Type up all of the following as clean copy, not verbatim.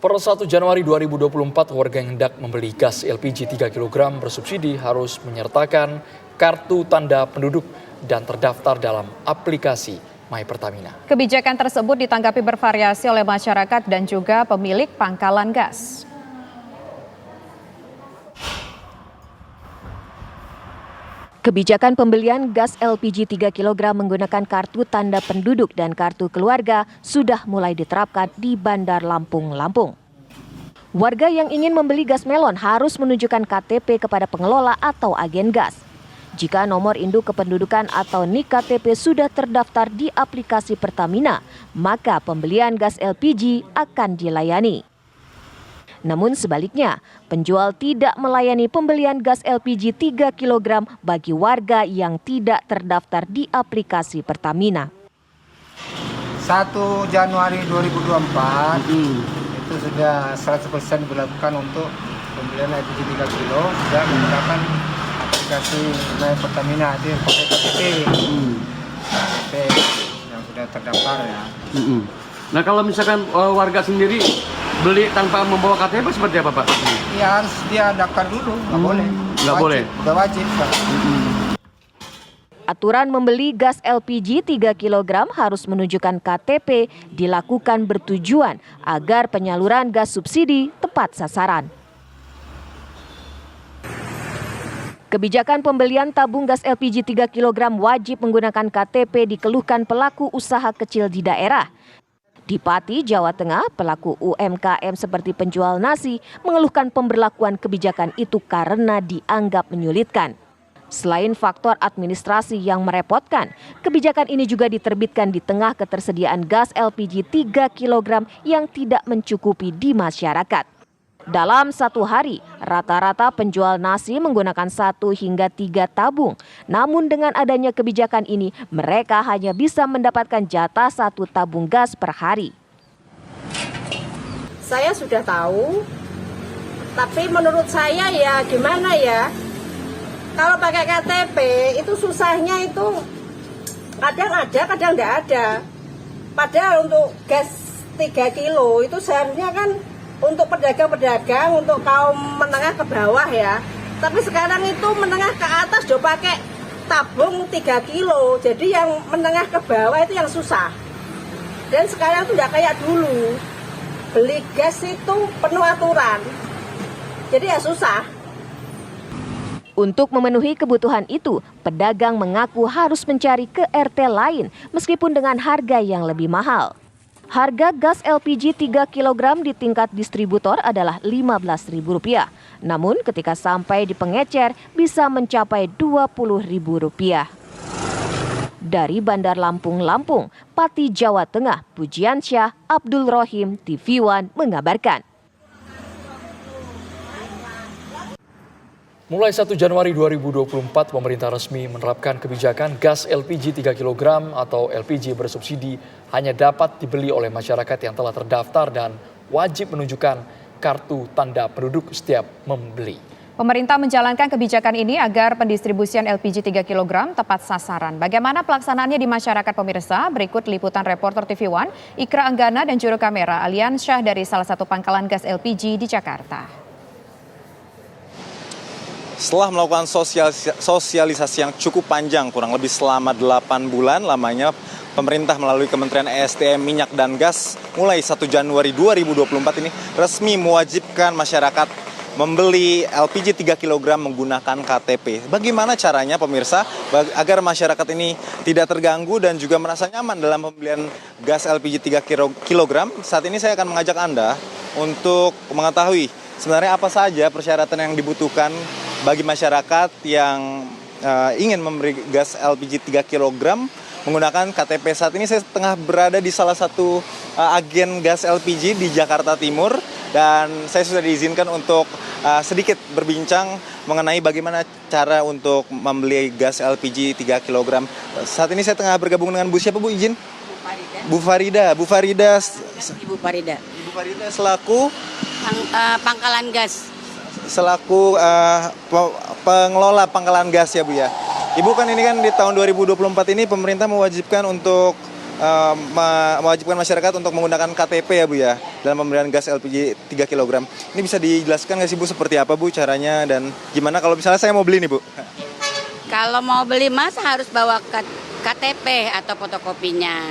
Per 1 Januari 2024, warga yang hendak membeli gas LPG 3 kg bersubsidi harus menyertakan kartu tanda penduduk dan terdaftar dalam aplikasi My Pertamina. Kebijakan tersebut ditanggapi bervariasi oleh masyarakat dan juga pemilik pangkalan gas. Kebijakan pembelian gas LPG 3 kg menggunakan kartu tanda penduduk dan kartu keluarga sudah mulai diterapkan di Bandar Lampung, Lampung. Warga yang ingin membeli gas melon harus menunjukkan KTP kepada pengelola atau agen gas. Jika nomor induk kependudukan atau NIK KTP sudah terdaftar di aplikasi Pertamina, maka pembelian gas LPG akan dilayani. Namun sebaliknya, penjual tidak melayani pembelian gas LPG 3 kg bagi warga yang tidak terdaftar di aplikasi Pertamina. 1 Januari 2024 itu sudah 100% dilakukan untuk pembelian LPG 3 kg sudah menggunakan aplikasi My Pertamina, itu pakai KTP yang sudah terdaftar ya. Nah kalau misalkan warga sendiri beli tanpa membawa KTP seperti apa Pak? Ya harus dia daftar dulu, nggak boleh. Nggak boleh? Udah wajib Pak. Aturan membeli gas LPG 3 kg harus menunjukkan KTP dilakukan bertujuan agar penyaluran gas subsidi tepat sasaran. Kebijakan pembelian tabung gas LPG 3 kg wajib menggunakan KTP dikeluhkan pelaku usaha kecil di daerah. Di Pati, Jawa Tengah, pelaku UMKM seperti penjual nasi mengeluhkan pemberlakuan kebijakan itu karena dianggap menyulitkan. Selain faktor administrasi yang merepotkan, kebijakan ini juga diterbitkan di tengah ketersediaan gas LPG 3 kg yang tidak mencukupi di masyarakat. Dalam satu hari, rata-rata penjual nasi menggunakan 1 hingga 3 tabung. Namun dengan adanya kebijakan ini, mereka hanya bisa mendapatkan jatah 1 tabung gas per hari. Saya sudah tahu, tapi menurut saya ya gimana ya, kalau pakai KTP itu susahnya itu kadang ada, kadang tidak ada. Padahal untuk gas 3 kilo itu seharusnya kan untuk pedagang-pedagang, untuk kaum menengah ke bawah ya. Tapi sekarang itu menengah ke atas udah pakai tabung 3 kilo. Jadi yang menengah ke bawah itu yang susah. Dan sekarang itu udah kayak dulu. Beli gas itu penuh aturan. Jadi ya susah. Untuk memenuhi kebutuhan itu, pedagang mengaku harus mencari ke RT lain meskipun dengan harga yang lebih mahal. Harga gas LPG 3 kg di tingkat distributor adalah Rp15.000. Namun ketika sampai di pengecer bisa mencapai Rp20.000. Dari Bandar Lampung, Lampung, Pati, Jawa Tengah, Pujiansyah, Abdul Rohim, TV One mengabarkan. Mulai 1 Januari 2024, pemerintah resmi menerapkan kebijakan gas LPG 3 kg atau LPG bersubsidi hanya dapat dibeli oleh masyarakat yang telah terdaftar dan wajib menunjukkan kartu tanda penduduk setiap membeli. Pemerintah menjalankan kebijakan ini agar pendistribusian LPG 3 kg tepat sasaran. Bagaimana pelaksanaannya di masyarakat pemirsa? Berikut liputan reporter TV One, Ikra Anggana dan juru kamera Aliansyah dari salah satu pangkalan gas LPG di Jakarta. Setelah melakukan sosialisasi yang cukup panjang, kurang lebih selama 8 bulan lamanya, pemerintah melalui Kementerian ESDM Minyak dan Gas mulai 1 Januari 2024 ini resmi mewajibkan masyarakat membeli LPG 3 kg menggunakan KTP. Bagaimana caranya pemirsa agar masyarakat ini tidak terganggu dan juga merasa nyaman dalam pembelian gas LPG 3 kg? Saat ini saya akan mengajak Anda untuk mengetahui sebenarnya apa saja persyaratan yang dibutuhkan bagi masyarakat yang ingin membeli gas LPG 3 kg menggunakan KTP. Saat ini saya tengah berada di salah satu agen gas LPG di Jakarta Timur dan saya sudah diizinkan untuk sedikit berbincang mengenai bagaimana cara untuk membeli gas LPG 3 kg. Saat ini saya tengah bergabung dengan Bu siapa Bu izin? Bu Farida. Bu Farida. Ibu Farida. Ibu Farida selaku pangkalan gas. Selaku pengelola pangkalan gas ya Bu ya. Ibu kan ini kan di tahun 2024 ini pemerintah mewajibkan untuk mewajibkan masyarakat untuk menggunakan KTP ya Bu ya dalam pemberian gas LPG 3 kg. Ini bisa dijelaskan nggak sih Bu seperti apa Bu caranya dan gimana kalau misalnya saya mau beli nih Bu? Kalau mau beli Mas harus bawa KTP atau fotokopinya.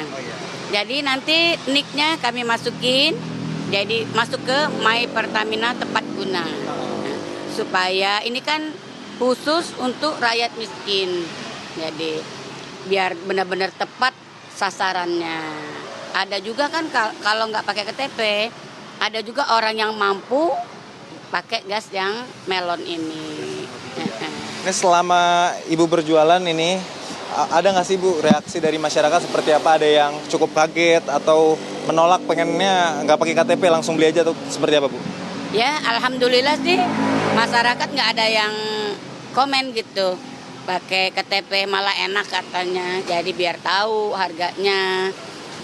Jadi nanti nicknya kami masukin, jadi masuk ke My Pertamina tepat guna. Supaya ini kan khusus untuk rakyat miskin. Jadi biar benar-benar tepat sasarannya. Ada juga kan kalau nggak pakai KTP, ada juga orang yang mampu pakai gas yang melon ini. Ini selama Ibu berjualan ini, ada nggak sih Bu reaksi dari masyarakat seperti apa? Ada yang cukup kaget atau menolak pengennya nggak pakai KTP langsung beli aja atau seperti apa Bu? Ya alhamdulillah sih masyarakat nggak ada yang komen gitu. Pakai KTP malah enak katanya, jadi biar tahu harganya,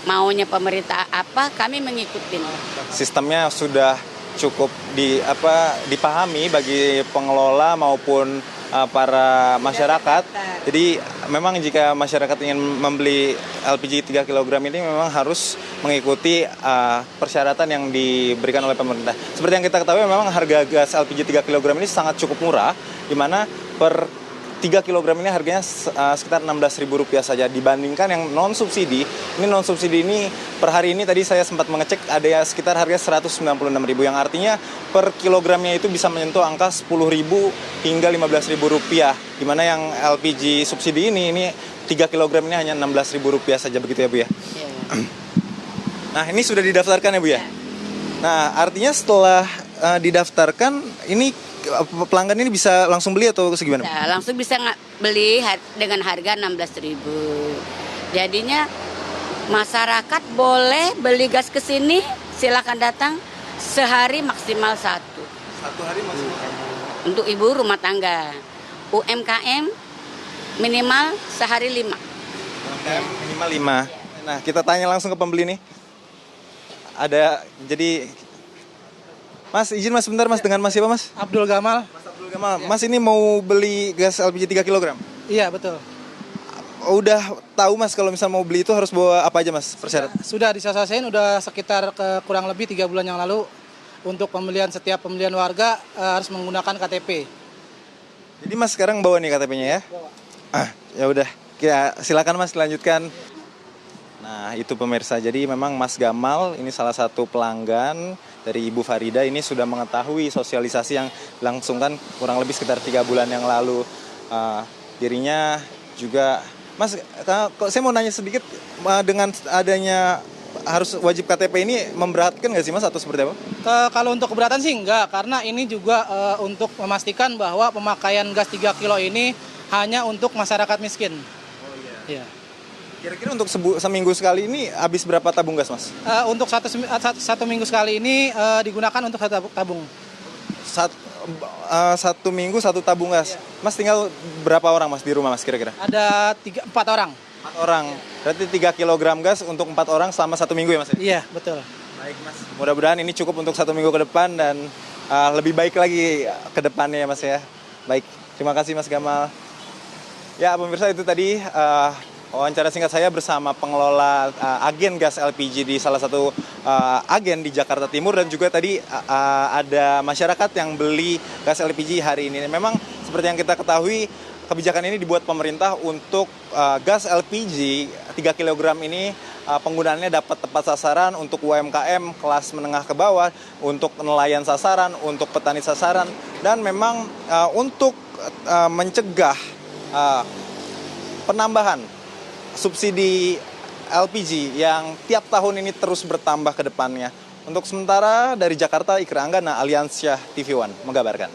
maunya pemerintah apa kami mengikutin. Sistemnya sudah cukup dipahami bagi pengelola maupun para masyarakat. Jadi memang jika masyarakat ingin membeli LPG 3 kg ini memang harus mengikuti persyaratan yang diberikan oleh pemerintah. Seperti yang kita ketahui memang harga gas LPG 3 kg ini sangat cukup murah, di mana per 3 kg ini harganya sekitar Rp16.000 saja dibandingkan yang non-subsidi. Ini non-subsidi ini per hari ini tadi saya sempat mengecek ada ya sekitar harga Rp196.000 yang artinya per kilogramnya itu bisa menyentuh angka Rp10.000 hingga Rp15.000. Di mana yang LPG subsidi ini 3 kg ini hanya Rp16.000 saja begitu ya Bu ya. Nah, ini sudah didaftarkan ya Bu ya. Nah, artinya setelah didaftarkan ini pelanggan ini bisa langsung beli atau segimana? Ya, langsung bisa beli dengan harga Rp16.000. Jadinya masyarakat boleh beli gas ke sini, silakan datang sehari maksimal 1. 1 hari maksimal. Untuk ibu rumah tangga. UMKM minimal sehari 5. UMKM minimal 5. Nah, kita tanya langsung ke pembeli nih. Jadi Mas, izin Mas sebentar Mas, dengan Mas siapa Mas? Abdul Gamal. Mas Abdul Gamal. Mas ini mau beli gas LPG 3 kg? Iya, betul. Udah tahu Mas kalau misal mau beli itu harus bawa apa aja Mas persyaratan? Sudah disosialisasikan udah sekitar kurang lebih 3 bulan yang lalu untuk setiap pembelian warga harus menggunakan KTP. Jadi Mas sekarang bawa nih KTP-nya ya? Bawa. Ya udah. Silakan Mas dilanjutkan. Nah, itu pemirsa. Jadi memang Mas Gamal ini salah satu pelanggan dari Ibu Farida ini sudah mengetahui sosialisasi yang dilangsungkan kurang lebih sekitar 3 bulan yang lalu. Dirinya juga, Mas, kok saya mau nanya sedikit, dengan adanya harus wajib KTP ini memberatkan nggak sih Mas atau seperti apa? Kalau untuk keberatan sih enggak, karena ini juga untuk memastikan bahwa pemakaian gas 3 kilo ini hanya untuk masyarakat miskin. Oh iya. Iya. Kira-kira untuk seminggu sekali ini habis berapa tabung gas Mas? Untuk satu minggu sekali ini digunakan untuk 1 tabung. 1 minggu 1 tabung gas. Mas tinggal berapa orang Mas di rumah Mas kira-kira? Ada 4 orang. 4 orang. Berarti 3 kg gas untuk 4 orang selama 1 minggu ya Mas? Iya, betul. Baik Mas. Mudah-mudahan ini cukup untuk 1 minggu ke depan dan lebih baik lagi ke depannya ya Mas ya. Baik, terima kasih Mas Gamal. Ya pemirsa, itu tadi wawancara singkat saya bersama pengelola agen gas LPG di salah satu agen di Jakarta Timur, dan juga tadi ada masyarakat yang beli gas LPG hari ini. Memang seperti yang kita ketahui, kebijakan ini dibuat pemerintah untuk gas LPG 3 kg ini penggunaannya dapat tepat sasaran untuk UMKM kelas menengah ke bawah, untuk nelayan sasaran, untuk petani sasaran, dan memang untuk mencegah penambahan subsidi LPG yang tiap tahun ini terus bertambah ke depannya. Untuk sementara dari Jakarta, Ikra Anggana, Aliansyah TV One mengabarkan.